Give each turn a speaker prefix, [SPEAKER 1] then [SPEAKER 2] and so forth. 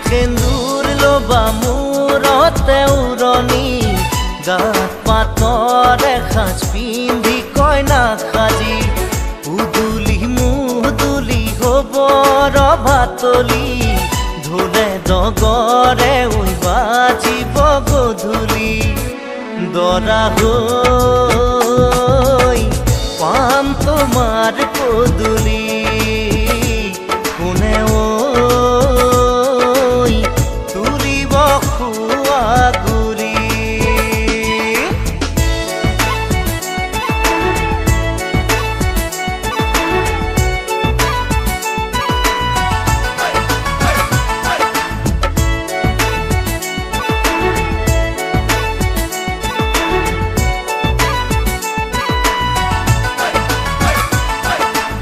[SPEAKER 1] সেন্দুৰ লবা মূৰতে উৰণি গাত পাতৰ এসাঁজ পিন্ধি কইনা সাজি উদুলি মুদুলি হ'ব ৰভাতলি ঢোলে ডগৰে ঐ বাজিব গধূলি দৰা হৈ পাম তোমাৰ পদূলি